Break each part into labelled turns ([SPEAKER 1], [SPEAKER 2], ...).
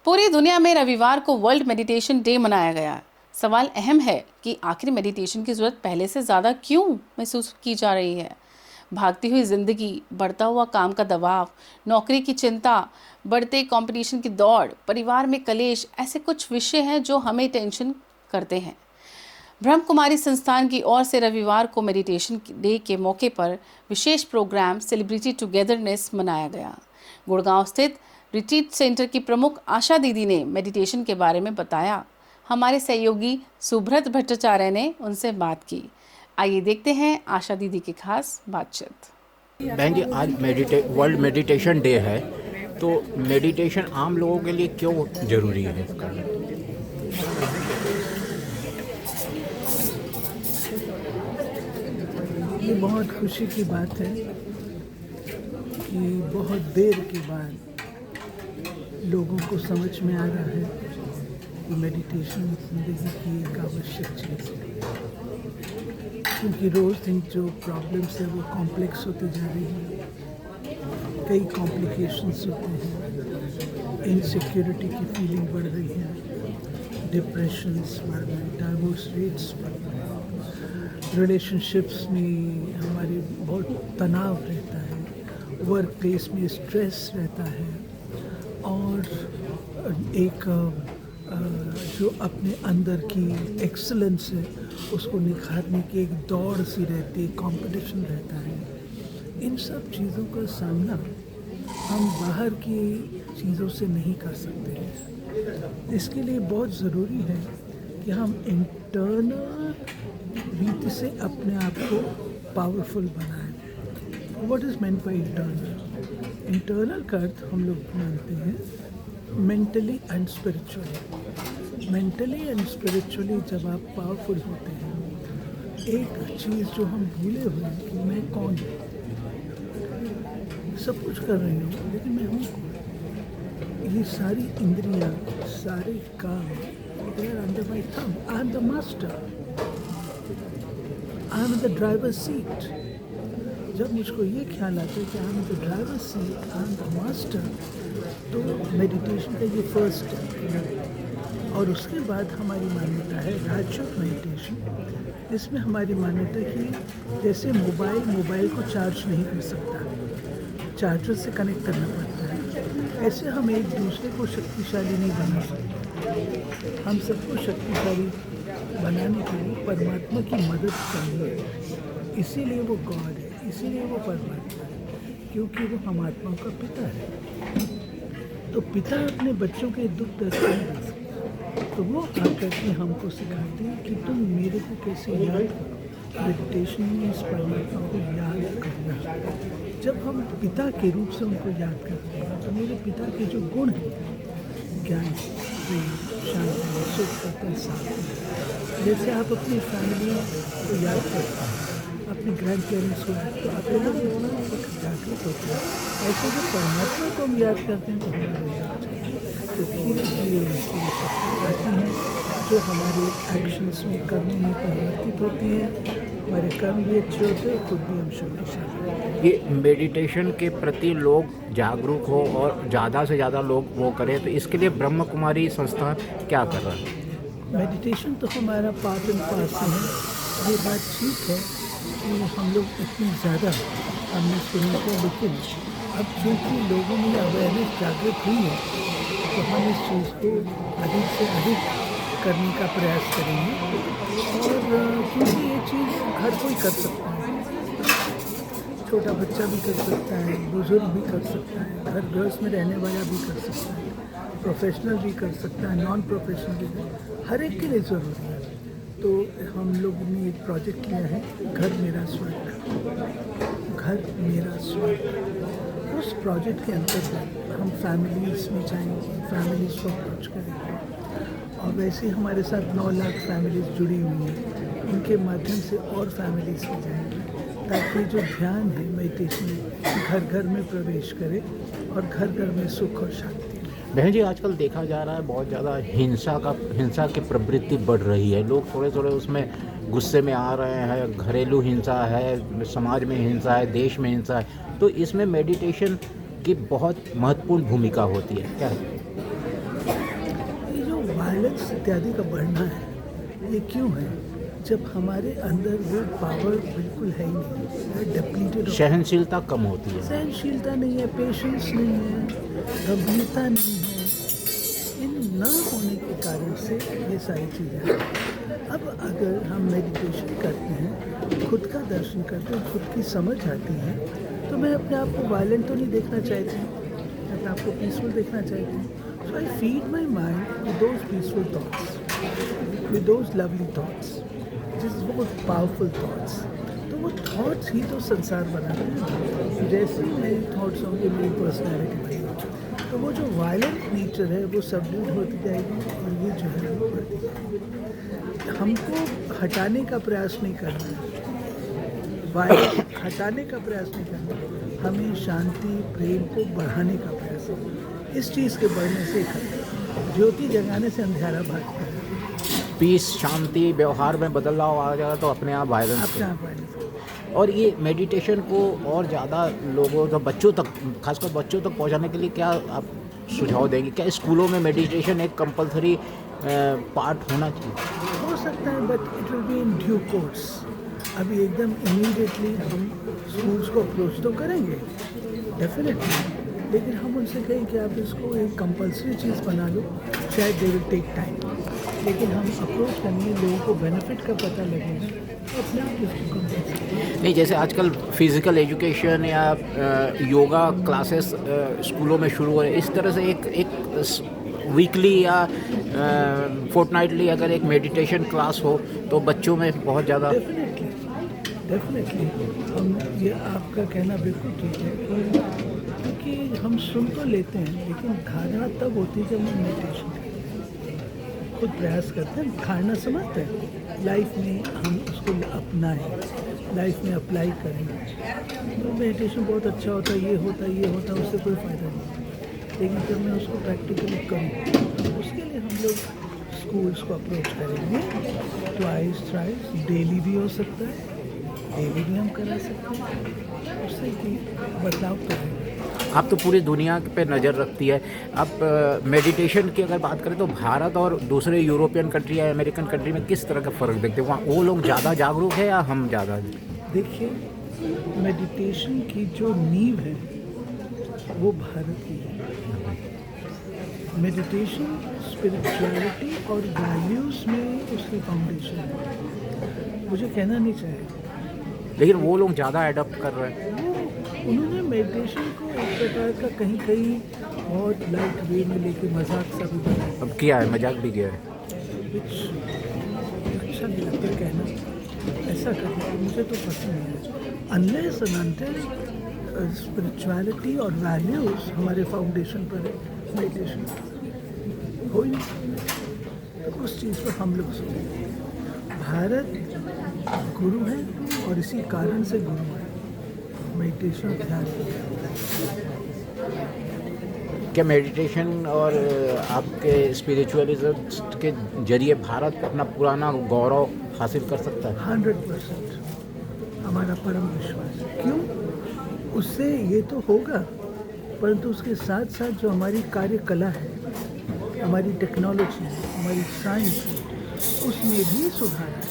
[SPEAKER 1] पूरी दुनिया में रविवार को वर्ल्ड मेडिटेशन डे मनाया गया। सवाल अहम है कि आखिर मेडिटेशन की ज़रूरत पहले से ज़्यादा क्यों महसूस की जा रही है। भागती हुई ज़िंदगी, बढ़ता हुआ काम का दबाव, नौकरी की चिंता, बढ़ते कंपटीशन की दौड़, परिवार में कलेश, ऐसे कुछ विषय हैं जो हमें टेंशन करते हैं। ब्रह्म कुमारी संस्थान की ओर से रविवार को मेडिटेशन डे के मौके पर विशेष प्रोग्राम सेलिब्रिटी टुगेदरनेस मनाया गया। गुड़गांव स्थित रिट्रीट सेंटर की प्रमुख आशा दीदी ने मेडिटेशन के बारे में बताया। हमारे सहयोगी सुब्रत भट्टाचार्य ने उनसे बात की। आइए देखते हैं आशा दीदी की खास बातचीत।
[SPEAKER 2] बहन जी, आज वर्ल्ड मेडिटेशन डे है, तो मेडिटेशन आम लोगों के लिए क्यों ज़रूरी है करना?
[SPEAKER 3] ये बहुत खुशी की बात है कि बहुत देर के बाद लोगों को समझ में आ रहा है कि मेडिटेशन ज़िंदगी की एक आवश्यक चीज़ है, क्योंकि रोज़ दिन जो प्रॉब्लम्स है वो कॉम्प्लेक्स होती जा रही है। कई कॉम्प्लिकेशंस होते हैं, इनसिक्योरिटी की फीलिंग बढ़ रही है, डिप्रेशंस बढ़ रहे हैं, डाइवोर्स रेट्स बढ़ रहे हैं, रिलेशनशिप्स में हमारे बहुत तनाव रहता है, वर्क प्लेस में स्ट्रेस रहता है, और एक जो अपने अंदर की एक्सीलेंस है उसको निखारने की एक दौड़ सी रहती है, कंपटीशन रहता है। इन सब चीज़ों का सामना हम बाहर की चीज़ों से नहीं कर सकते हैं। इसके लिए बहुत ज़रूरी है कि हम इंटरनल रीति से अपने आप को पावरफुल बनाएं। What is meant by internal? Internal का अर्थ हम लोग मानते हैं mentally and spiritually. Mentally and spiritually जब आप पावरफुल होते हैं, एक चीज़ जो हम भूले हुए हैं कि मैं कौन हूँ। सब कुछ कर रही हूँ लेकिन मैं हूँ कौन? ये सारी इंद्रियाँ, सारे काम, they are under my thumb. I am the master. I am in the driver's seat. जब मुझको ये ख्याल आता है कि I am the driver seat, I am the master, तो मेडिटेशन का ये फर्स्ट स्टेप है। और उसके बाद हमारी मान्यता है राजयोग मेडिटेशन। इसमें हमारी मान्यता कि जैसे मोबाइल को चार्ज नहीं कर सकता, चार्जर से कनेक्ट करना पड़ता है, ऐसे हम एक दूसरे को शक्तिशाली नहीं बना सकते। हम सबको शक्तिशाली बनाने के लिए परमात्मा की मदद चाहिए। इसीलिए वो गॉड है, इसीलिए वो परमात्मा है, क्योंकि वो हम आत्माओं का पिता है। तो पिता अपने बच्चों के दुख दर्द नहीं दे सकता, तो वो आकर के हमको सिखाते हैं कि तुम मेरे को कैसे याद करो। मेडिटेशन में इस परमात्मा को याद करना। जब हम पिता के रूप से उनको याद करते हैं तो मेरे पिता के जो गुण हैं, ज्ञान, प्रेम, शांति, सुख, साथ, जैसे आप अपनी फैमिली को याद करते हैं, अपने ग्रैंड पेरेंट्स को याद, तो आप लोग जागरूक होते हैं। ऐसे जब परमात्मा को हम याद करते हैं तो हमारे याद तो धीरे धीरे उनकी शक्ति आती है, जो हमारे एक्शंस में, कर्मों में परिवर्तित होती है। हमारे कर्म भी अच्छे होते हैं, खुद भी हम शक्तिशाली।
[SPEAKER 2] ये मेडिटेशन के प्रति लोग जागरूक हो और ज़्यादा से ज़्यादा लोग वो करें, तो इसके लिए ब्रह्म कुमारी संस्थान क्या कर रहा है?
[SPEAKER 3] मेडिटेशन तो हमारा पार्ट एंड पार्सल है। ये बात ठीक है कि हम लोग इतनी ज़्यादा हमने सुनी है, लेकिन अब चूँकि लोगों में अवेयरनेस जागृत हुई है तो हम इस चीज़ को अधिक से अधिक करने का प्रयास करेंगे। और क्योंकि ये चीज़ हर कोई कर सकता है, छोटा बच्चा भी कर सकता है, बुजुर्ग भी कर सकता है, घर गृहस्थ में रहने वाला भी कर सकता है, प्रोफेशनल भी कर सकता है, नॉन प्रोफेशनल भी, हर एक के लिए ज़रूरी है। तो हम लोगों ने एक प्रोजेक्ट किया है, घर मेरा स्वर्ग, घर मेरा स्वर्ग। उस प्रोजेक्ट के अंतर्गत हम फैमिलीज़ में जाएंगे, फैमिलीज़ को अप्रोच करेंगे, और वैसे हमारे साथ 9 लाख फैमिलीज़ जुड़ी हुई हैं। इनके माध्यम से और फैमिलीज़ में जाएंगे ताकि जो ध्यान है मेडिटेशन घर घर में प्रवेश करे और घर घर में सुख और शांति।
[SPEAKER 2] बहन जी, आजकल देखा जा रहा है बहुत ज़्यादा हिंसा की प्रवृत्ति बढ़ रही है। लोग थोड़े थोड़े उसमें गुस्से में आ रहे हैं, घरेलू हिंसा है, समाज में हिंसा है, देश में हिंसा है, तो इसमें मेडिटेशन की बहुत महत्वपूर्ण भूमिका होती है। क्या है?
[SPEAKER 3] वायलेंस इत्यादि का बढ़ना है, ये क्यों है? जब हमारे अंदर वो पावर बिल्कुल है ही नहीं, डिप्लीटेड।
[SPEAKER 2] सहनशीलता कम होती है।
[SPEAKER 3] सहनशीलता नहीं है, पेशेंस नहीं है, गंभीरता नहीं है। इन न होने के कारण से ये सारी चीज़ें हैं। अब अगर हम मेडिटेशन करते हैं, खुद का दर्शन करते हैं, खुद की समझ आती है, तो मैं अपने आप को वायलेंट तो नहीं देखना चाहती, मैं अपने आप को पीसफुल देखना चाहती हूँ। So I feed my mind with those peaceful thoughts, with those lovely thoughts, बहुत पावरफुल थॉट्स। तो वो थॉट्स ही तो संसार बनाते हैं। जैसे ही मेरी थॉट्स होंगे, मेरी पर्सनैलिटी बनेगी, तो वो जो वायलेंट नेचर है वो सबड्यूट होती जाएगी, और ये जो है वो बढ़ती जाएगी। हमको हटाने का प्रयास नहीं करना है, वायलेंस हटाने का प्रयास नहीं करना है, हमें शांति प्रेम को बढ़ाने का प्रयास है। इस चीज़ के बढ़ने से ज्योति जगाने से अंधेरा भागता है।
[SPEAKER 2] पीस, शांति, व्यवहार में बदलाव आ जाएगा तो अपने आप वायलेंस। और ये मेडिटेशन को और ज़्यादा लोगों तो बच्चों तक, खासकर बच्चों तक पहुंचाने के लिए क्या आप सुझाव देंगे? क्या स्कूलों में मेडिटेशन एक कंपलसरी पार्ट होना चाहिए?
[SPEAKER 3] हो सकता है, but it will be in due course. अभी एकदम इमीडिएटली हम स्कूल्स को अप्रोच तो करेंगे डेफिनेटली, लेकिन हम उनसे कहें कि आप इसको एक कंपलसरी चीज़ बना लो, शायद दे विल टेक टाइम, लेकिन हम अप्रोच करेंगे, लोगों को बेनिफिट का पता लगेगा, तो अपने आप इसको कंपलसरी
[SPEAKER 2] नहीं, जैसे आजकल फिज़िकल एजुकेशन या योगा क्लासेस स्कूलों में शुरू हो रहे हैं, इस तरह से एक वीकली या फोर्टनाइटली अगर एक मेडिटेशन क्लास हो तो बच्चों में बहुत ज़्यादा।
[SPEAKER 3] डेफिनेटली हम, ये आपका कहना बिल्कुल ठीक है, क्योंकि हम सुन तो लेते हैं, लेकिन धारणा तब होती है जब हम मेडिटेशन करते हैं, खुद प्रयास करते हैं, धारणा समझते हैं, लाइफ में हम उसको अपनाएं, लाइफ में अप्लाई करें। तो मेडिटेशन बहुत अच्छा होता है, ये होता है, उससे कोई फ़ायदा नहीं, लेकिन जब मैं उसको प्रैक्टिकली करूँ, तो उसके लिए हम लोग स्कूल्स को अप्रोच करेंगे, ट्वाइस थ्राइस डेली भी हो सकता है, डेली भी हम करा सकते हैं, उससे भी बदलाव करेंगे।
[SPEAKER 2] आप तो पूरी दुनिया पे नज़र रखती है। आप मेडिटेशन की अगर बात करें तो भारत और दूसरे यूरोपियन कंट्री या अमेरिकन कंट्री में किस तरह का फ़र्क देखते हैं? वहाँ वो लोग ज़्यादा जागरूक है या हम ज़्यादा?
[SPEAKER 3] देखिए, मेडिटेशन की जो नींव है वो भारत की है। मेडिटेशन स्पिरिचुअलिटी और वैल्यूज़ में उसकी फाउंडेशन है, मुझे कहना नहीं चाहिए,
[SPEAKER 2] लेकिन वो लोग ज़्यादा एडॉप्ट कर रहे हैं।
[SPEAKER 3] उन्होंने मेडिटेशन को एक प्रकार का कहीं कहीं बहुत लाइट वे में लेके मजाक सा भी बनाया।
[SPEAKER 2] अब किया है, मजाक भी किया है,
[SPEAKER 3] कुछ अच्छा नहीं लगता कहना, ऐसा करना मुझे तो पसंद नहीं है। अनलेस एंड अनटिल स्पिरिचुअलिटी और वैल्यूज़ हमारे फाउंडेशन पर है, मेडिटेशन हो ही नहीं, तो उस चीज़ पर हम लोग सोचेंगे। भारत गुरु है और इसी कारण से गुरु है, मेडिटेशन ध्यान।
[SPEAKER 2] क्या मेडिटेशन और आपके स्पिरिचुअलिज्म के जरिए भारत अपना पुराना गौरव हासिल कर सकता है?
[SPEAKER 3] 100% हमारा परम विश्वास है। क्यों? उससे ये तो होगा, परंतु उसके साथ साथ जो हमारी कार्यकला है, हमारी टेक्नोलॉजी है, हमारी साइंस है, उसमें भी सुधार है।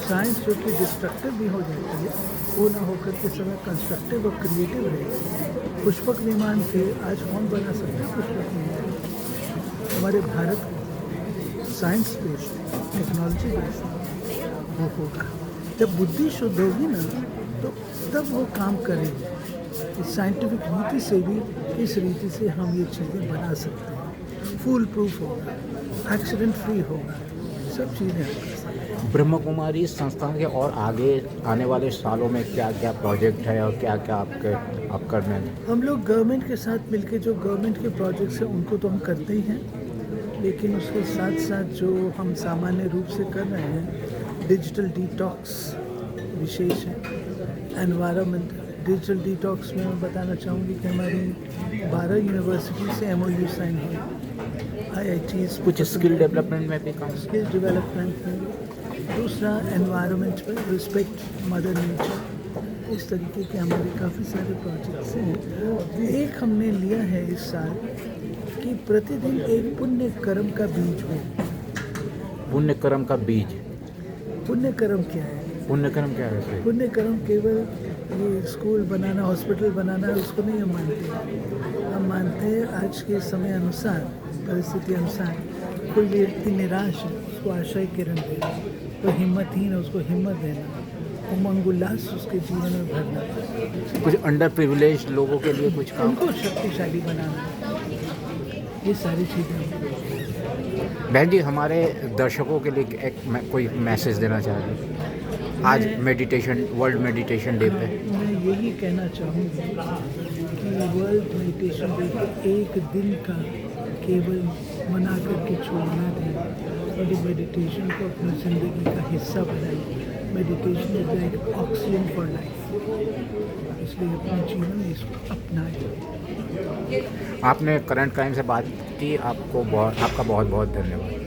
[SPEAKER 3] साइंस जो कि डिस्ट्रक्टिव भी हो जाती है, वो ना होकर के समय कंस्ट्रक्टिव और क्रिएटिव रहेगी। पुष्पक विमान थे, आज कौन बना सकता है पुष्पक विमान? हमारे Bharat science based, technology based वो होगा। जब बुद्धि शुद्ध होगी ना, तो तब वो काम करेंगे। इस साइंटिफिक रीति से भी, इस रीति से हम ये चीज़ें बना सकते हैं। फूल प्रूफ होगा, एक्सीडेंट फ्री होगा, सब चीज़ें हम कर सकते हैं।
[SPEAKER 2] ब्रह्म कुमारी संस्थान के और आगे आने वाले सालों में क्या क्या प्रोजेक्ट है और क्या क्या आप कर रहे हैं?
[SPEAKER 3] हम लोग गवर्नमेंट के साथ मिलकर जो गवर्नमेंट के प्रोजेक्ट्स हैं उनको तो हम करते ही हैं, लेकिन उसके साथ साथ जो हम सामान्य रूप से कर रहे हैं, डिजिटल डिटॉक्स विशेष है। एनवायरनमेंट डिजिटल डिटॉक्स में मैं बताना चाहूँगी कि हमारी 12 यूनिवर्सिटी से MOU साइन हुए, IITs
[SPEAKER 2] कुछ स्किल डेवलपमेंट में भी काम?
[SPEAKER 3] स्किल डेवलपमेंट में, दूसरा एनवायरनमेंट पर रिस्पेक्ट मदर नेचर, इस तरीके के हमारे काफ़ी सारे प्रोजेक्ट्स हैं। एक हमने लिया है इस साल कि प्रतिदिन एक पुण्य कर्म का बीज हो।
[SPEAKER 2] पुण्य कर्म का बीज।
[SPEAKER 3] पुण्य कर्म क्या है?
[SPEAKER 2] पुण्य कर्म क्या है सर?
[SPEAKER 3] पुण्य कर्म केवल ये स्कूल बनाना, हॉस्पिटल बनाना, उसको नहीं हम मानते। हम मानते हैं आज के समय अनुसार, परिस्थिति अनुसार, कोई व्यक्ति निराश है उसको आशा किरण देना, कोई हिम्मतहीन है उसको हिम्मत देना, उमंग उल्लास उसके जीवन में भरना,
[SPEAKER 2] कुछ अंडर प्रिविलेज लोगों के लिए कुछ काम।
[SPEAKER 3] उनको शक्तिशाली बनाना, ये सारी चीज़ें।
[SPEAKER 2] बहन जी, हमारे दर्शकों के लिए कोई मैसेज देना चाह रहे हैं आज मेडिटेशन, वर्ल्ड मेडिटेशन डे पे?
[SPEAKER 3] मैं यही कहना चाहूँगी कि वर्ल्ड मेडिटेशन डे को एक दिन का केवल मना करके छोड़ना दें और मेडिटेशन को अपनी ज़िंदगी का हिस्सा बनाएं। Meditation is like oxygen for life, इसलिए अपने जीवन में इसको अपनाएं।
[SPEAKER 2] आपने करंट क्राइम से बात की, आपका बहुत बहुत धन्यवाद।